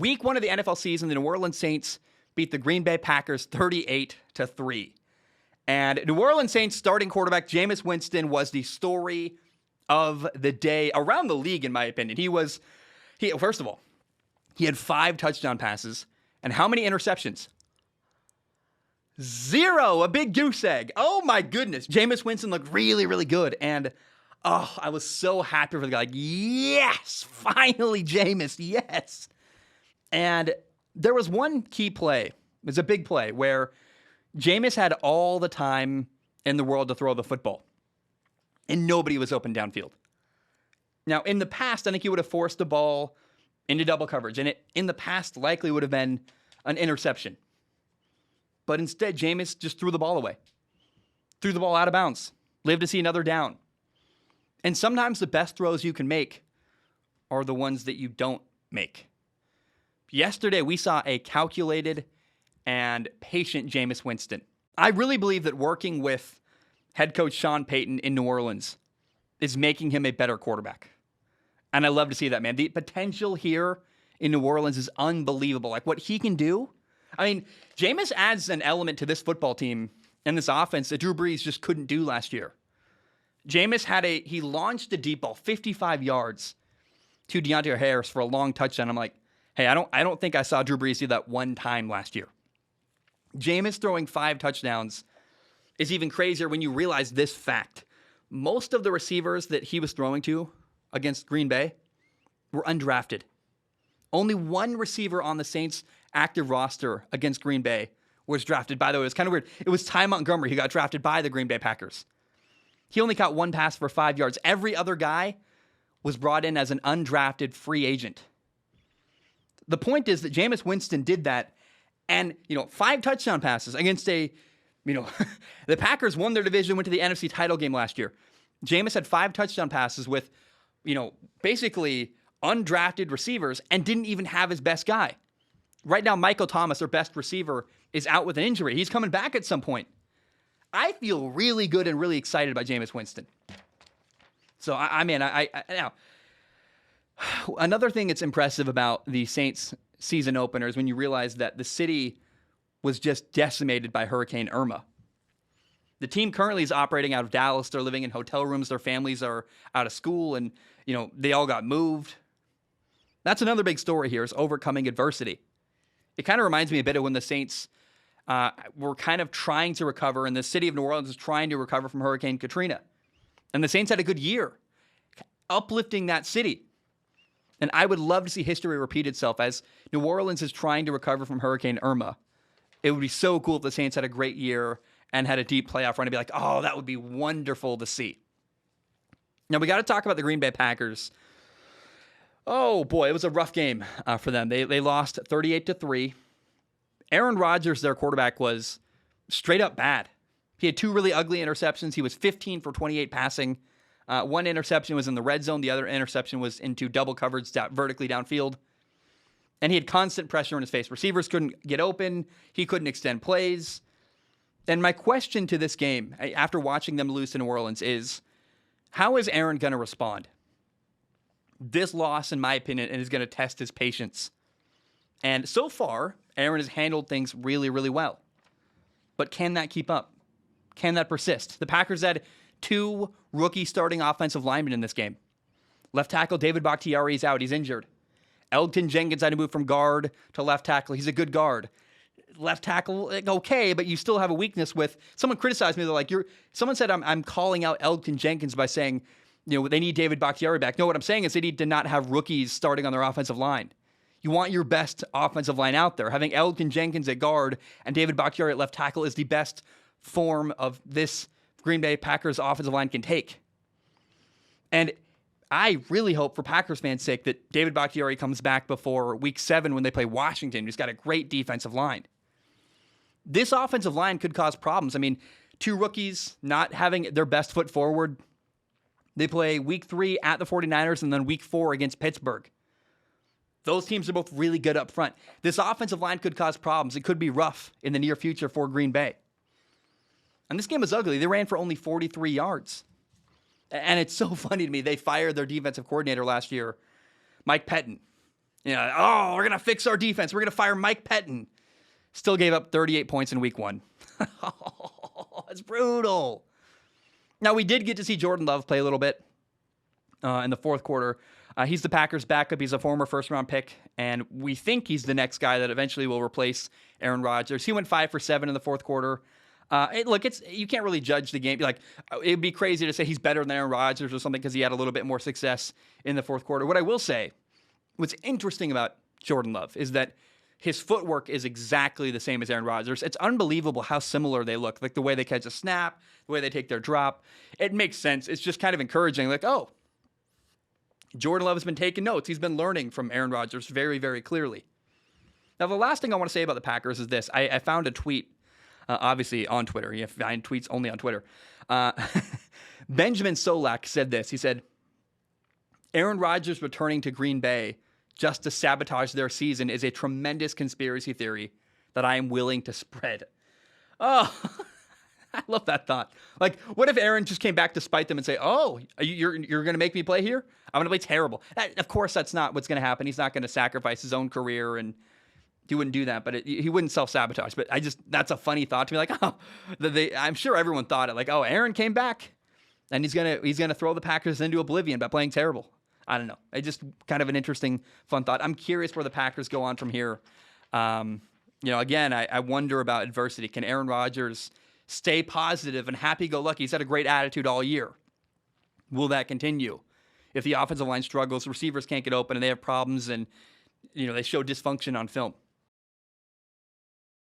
Week 1 of the NFL season, the New Orleans Saints beat the Green Bay Packers 38-3. And New Orleans Saints starting quarterback Jameis Winston was the story of the day around the league, in my opinion. First of all, he had 5 touchdown passes. And how many interceptions? 0, a big goose egg. Oh my goodness. Jameis Winston looked really, really good. And I was so happy for the guy. Like, yes, finally, Jameis, yes. And there was one key play. It was a big play where Jameis had all the time in the world to throw the football. And nobody was open downfield. Now, in the past, I think he would have forced the ball into double coverage. And it, in the past, likely would have been an interception. But instead, Jameis just threw the ball away. Threw the ball out of bounds. Lived to see another down. And sometimes the best throws you can make are the ones that you don't make. Yesterday, we saw a calculated and patient Jameis Winston. I really believe that working with head coach Sean Payton in New Orleans is making him a better quarterback. And I love to see that, man. The potential here in New Orleans is unbelievable. Like, what he can do. I mean, Jameis adds an element to this football team and this offense that Drew Brees just couldn't do last year. Jameis he launched a deep ball 55 yards to Deontay Harris for a long touchdown. I'm like, hey, I don't think I saw Drew Brees do that one time last year. Jameis throwing 5 touchdowns is even crazier when you realize this fact. Most of the receivers that he was throwing to against Green Bay were undrafted. Only one receiver on the Saints' active roster against Green Bay was drafted. By the way, it was kind of weird. It was Ty Montgomery who got drafted by the Green Bay Packers. He only caught 1 pass for 5 yards. Every other guy was brought in as an undrafted free agent. The point is that Jameis Winston did that, and 5 touchdown passes against the Packers won their division, went to the NFC title game last year. Jameis had 5 touchdown passes with, basically undrafted receivers and didn't even have his best guy. Right now, Michael Thomas, their best receiver, is out with an injury. He's coming back at some point. I feel really good and really excited about Jameis Winston. So, now, another thing that's impressive about the Saints season opener is when you realize that the city was just decimated by Hurricane Irma. The team currently is operating out of Dallas. They're living in hotel rooms. Their families are out of school, and they all got moved. That's another big story here, is overcoming adversity. It kind of reminds me a bit of when the Saints were kind of trying to recover, and the city of New Orleans was trying to recover from Hurricane Katrina. And the Saints had a good year, uplifting that city. And I would love to see history repeat itself as New Orleans is trying to recover from Hurricane Irma. It would be so cool if the Saints had a great year and had a deep playoff run to be like, oh, that would be wonderful to see. Now, we got to talk about the Green Bay Packers. Oh, boy, it was a rough game for them. They lost 38-3. Aaron Rodgers, their quarterback, was straight up bad. He had 2 really ugly interceptions. He was 15 for 28 passing. 1 interception was in the red zone. The other interception was into double coverage vertically downfield. And he had constant pressure in his face. Receivers couldn't get open. He couldn't extend plays. And my question to this game, after watching them lose to New Orleans, is how is Aaron going to respond? This loss, in my opinion, is going to test his patience. And so far, Aaron has handled things really, really well. But can that keep up? Can that persist? The Packers had 2 rookie starting offensive linemen in this game. Left tackle David Bakhtiari is out. He's injured. Elgton Jenkins had to move from guard to left tackle. He's a good guard. Left tackle, okay, but you still have a weakness with... Someone criticized me. They're like, someone said I'm calling out Elgton Jenkins by saying, they need David Bakhtiari back. No, what I'm saying is they need to not have rookies starting on their offensive line. You want your best offensive line out there. Having Elgton Jenkins at guard and David Bakhtiari at left tackle is the best form of this Green Bay Packers offensive line can take. And I really hope, for Packers fans' sake, that David Bakhtiari comes back before Week 7 when they play Washington, who's got a great defensive line. This offensive line could cause problems. I mean, 2 rookies not having their best foot forward. They play Week 3 at the 49ers and then Week 4 against Pittsburgh. Those teams are both really good up front. This offensive line could cause problems. It could be rough in the near future for Green Bay. And this game was ugly. They ran for only 43 yards. And it's so funny to me. They fired their defensive coordinator last year, Mike Pettin. Oh, we're going to fix our defense. We're going to fire Mike Pettin. Still gave up 38 points in week 1. That's brutal. Now, we did get to see Jordan Love play a little bit in the fourth quarter. He's the Packers' backup. He's a former first-round pick, and we think he's the next guy that eventually will replace Aaron Rodgers. He went 5 for 7 in the fourth quarter. You can't really judge the game. It'd be crazy to say he's better than Aaron Rodgers or something because he had a little bit more success in the fourth quarter. What I will say, what's interesting about Jordan Love is that his footwork is exactly the same as Aaron Rodgers. It's unbelievable how similar they look. Like the way they catch a snap, the way they take their drop. It makes sense. It's just kind of encouraging. Jordan Love has been taking notes. He's been learning from Aaron Rodgers very, very clearly. Now, the last thing I want to say about the Packers is this. I found a tweet, obviously on Twitter. You find tweets only on Twitter. Benjamin Solak said this. He said, Aaron Rodgers returning to Green Bay just to sabotage their season is a tremendous conspiracy theory that I am willing to spread. Oh, I love that thought. What if Aaron just came back to spite them and say, you're going to make me play here? I'm going to play terrible. Of course, that's not what's going to happen. He's not going to sacrifice his own career, and he wouldn't do that, but he wouldn't self-sabotage. But that's a funny thought to me. I'm sure everyone thought it. Aaron came back, and he's gonna throw the Packers into oblivion by playing terrible. I don't know. It's just kind of an interesting, fun thought. I'm curious where the Packers go on from here. Again, I wonder about adversity. Can Aaron Rodgers stay positive and happy-go-lucky? He's had a great attitude all year. Will that continue? If the offensive line struggles, receivers can't get open, and they have problems, and they show dysfunction on film.